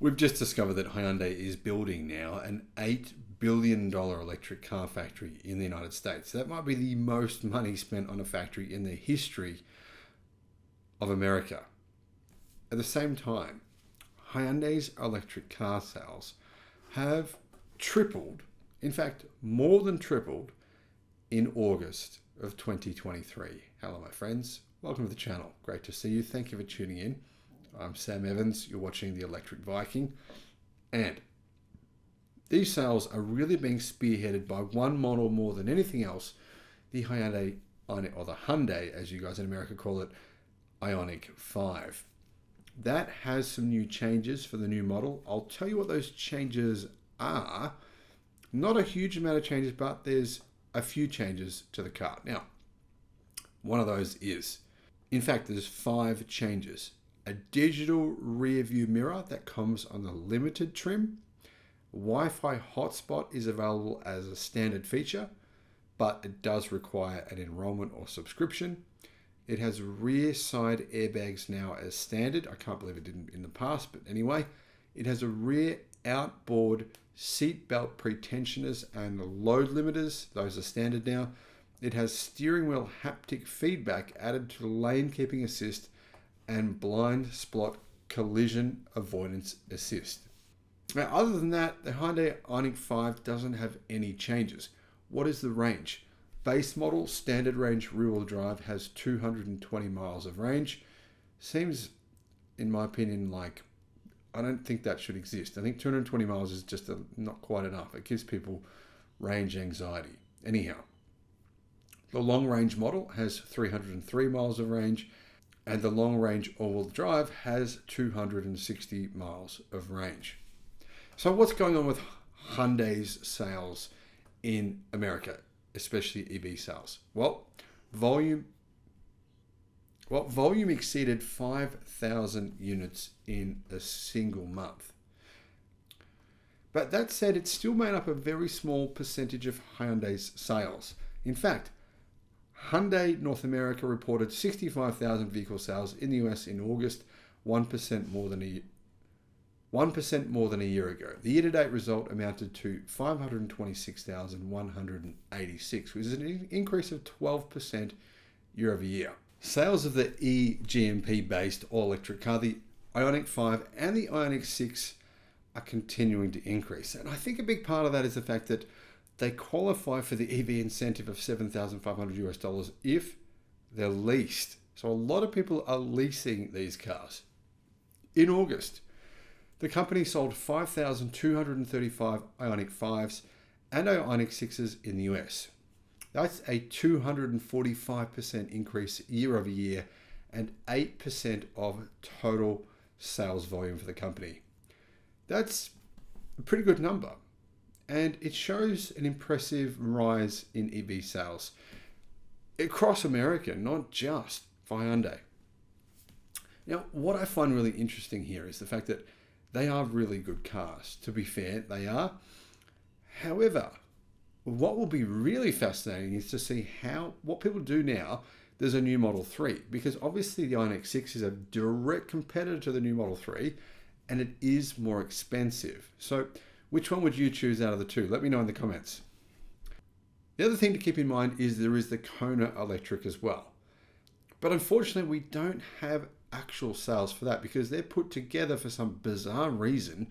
We've just discovered that Hyundai is building now an $8 billion electric car factory in the United States. That might be the most money spent on a factory in the history of America. At the same time, Hyundai's electric car sales have tripled, in fact, more than tripled in August of 2023. Hello, my friends. Welcome to the channel. Great to see you. Thank you for tuning in. I'm Sam Evans. You're watching the Electric Viking. And these sales are really being spearheaded by one model more than anything else, the Hyundai Ioniq, or the Hyundai, as you guys in America call it, Ioniq 5. That has some new changes for the new model. I'll tell you what those changes are. Not a huge amount of changes, but there's a few changes to the car. Now, one of those is, in fact, there's 5 changes. A digital rear view mirror that comes on the limited trim. Wi-Fi hotspot is available as a standard feature, but it does require an enrollment or subscription. It has rear side airbags now as standard. I can't believe it didn't in the past, but anyway. It has a rear outboard seat belt pretensioners and load limiters. Those are standard now. It has steering wheel haptic feedback added to lane keeping assist and blind spot collision avoidance assist. Now, other than that, the Hyundai Ioniq 5 doesn't have any changes. What is the range? Base model standard range rear-wheel drive has 220 miles of range. Seems, in my opinion, like I don't think that should exist. I think 220 miles is just not quite enough. It gives people range anxiety. Anyhow, the long range model has 303 miles of range, and the long range all-wheel drive has 260 miles of range. So what's going on with Hyundai's sales in America, especially EV sales? Well, volume exceeded 5,000 units in a single month. But that said, it still made up a very small percentage of Hyundai's sales. In fact, Hyundai North America reported 65,000 vehicle sales in the US in August, 1% more than a year ago. The year-to-date result amounted to 526,186, which is an increase of 12% year over year. Sales of the eGMP-based all-electric car, the Ioniq 5 and the Ioniq 6, are continuing to increase. And I think a big part of that is the fact that they qualify for the EV incentive of $7,500 if they're leased. So a lot of people are leasing these cars. In August, the company sold 5,235 Ioniq 5s and Ioniq 6s in the US. That's a 245% increase year over year and 8% of total sales volume for the company. That's a pretty good number. And it shows an impressive rise in EV sales across America, not just for Hyundai. Now, what I find really interesting here is the fact that they are really good cars. To be fair, they are. However, what will be really fascinating is to see what people do now. There's a new Model 3, because obviously the Ioniq 6 is a direct competitor to the new Model 3, and it is more expensive. So which one would you choose out of the two? Let me know in the comments. The other thing to keep in mind is there is the Kona Electric as well. But unfortunately, we don't have actual sales for that because they're put together for some bizarre reason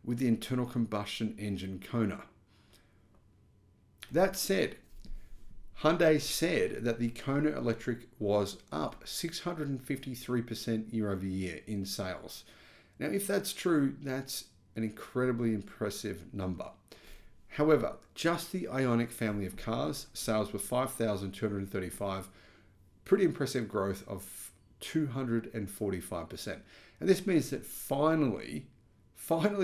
with the internal combustion engine Kona. That said, Hyundai said that the Kona Electric was up 653% year over year in sales. Now, if that's true, that's an incredibly impressive number. However, just the Ioniq family of cars, sales were 5,235, pretty impressive growth of 245%. And this means that finally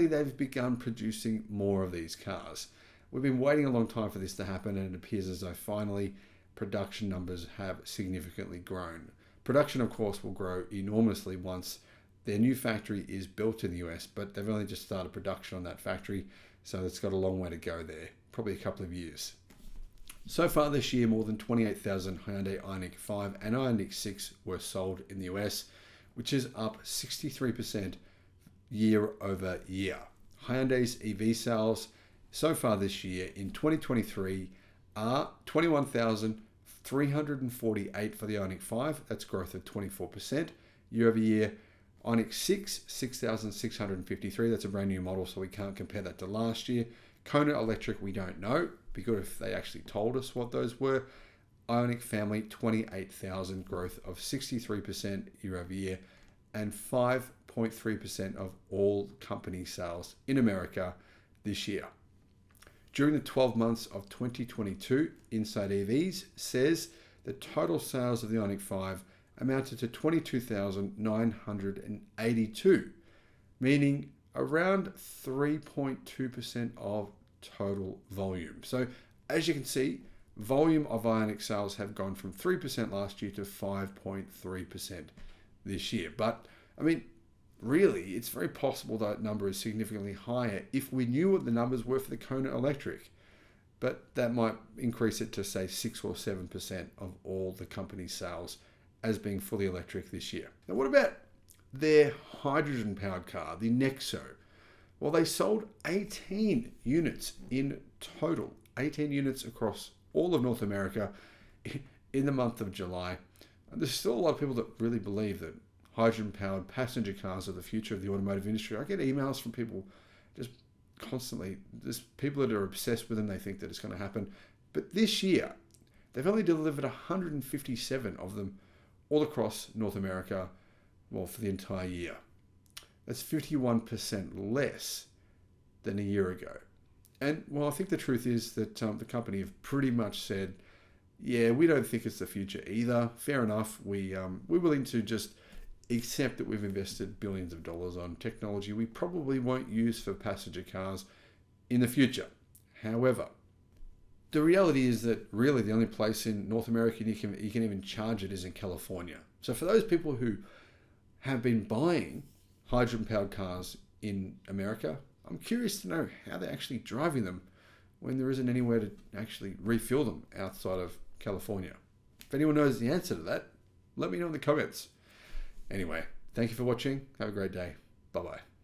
they've begun producing more of these cars. We've been waiting a long time for this to happen, and it appears as though finally production numbers have significantly grown. Production, of course, will grow enormously once their new factory is built in the US, but they've only just started production on that factory, so it's got a long way to go there, probably a couple of years. So far this year, more than 28,000 Hyundai Ioniq 5 and Ioniq 6 were sold in the US, which is up 63% year over year. Hyundai's EV sales so far this year in 2023 are 21,348 for the Ioniq 5. That's growth of 24% year over year. Ioniq 6, 6,653. That's a brand new model, so we can't compare that to last year. Kona Electric, we don't know. Be good if they actually told us what those were. Ioniq family, 28,000, growth of 63% year over year, and 5.3% of all company sales in America this year. During the 12 months of 2022, Inside EVs says the total sales of the Ioniq 5 amounted to 22,982, meaning around 3.2% of total volume. So as you can see, volume of Ioniq sales have gone from 3% last year to 5.3% this year. But I mean, really, it's very possible that number is significantly higher if we knew what the numbers were for the Kona Electric. But that might increase it to say 6 or 7% of all the company's sales as being fully electric this year. Now, what about their hydrogen-powered car, the Nexo? Well, they sold 18 units in total, 18 units across all of North America in the month of July. And there's still a lot of people that really believe that hydrogen-powered passenger cars are the future of the automotive industry. I get emails from people just constantly. There's people that are obsessed with them. They think that it's going to happen. But this year, they've only delivered 157 of them all across North America, well, for the entire year. That's 51% less than a year ago. And well, I think the truth is that the company have pretty much said, yeah, we don't think it's the future either. Fair enough. We're willing to just accept that we've invested billions of dollars on technology we probably won't use for passenger cars in the future. However, the reality is that really the only place in North America you can even charge it is in California. So for those people who have been buying hydrogen-powered cars in America, I'm curious to know how they're actually driving them when there isn't anywhere to actually refuel them outside of California. If anyone knows the answer to that, let me know in the comments. Anyway, thank you for watching. Have a great day. Bye-bye.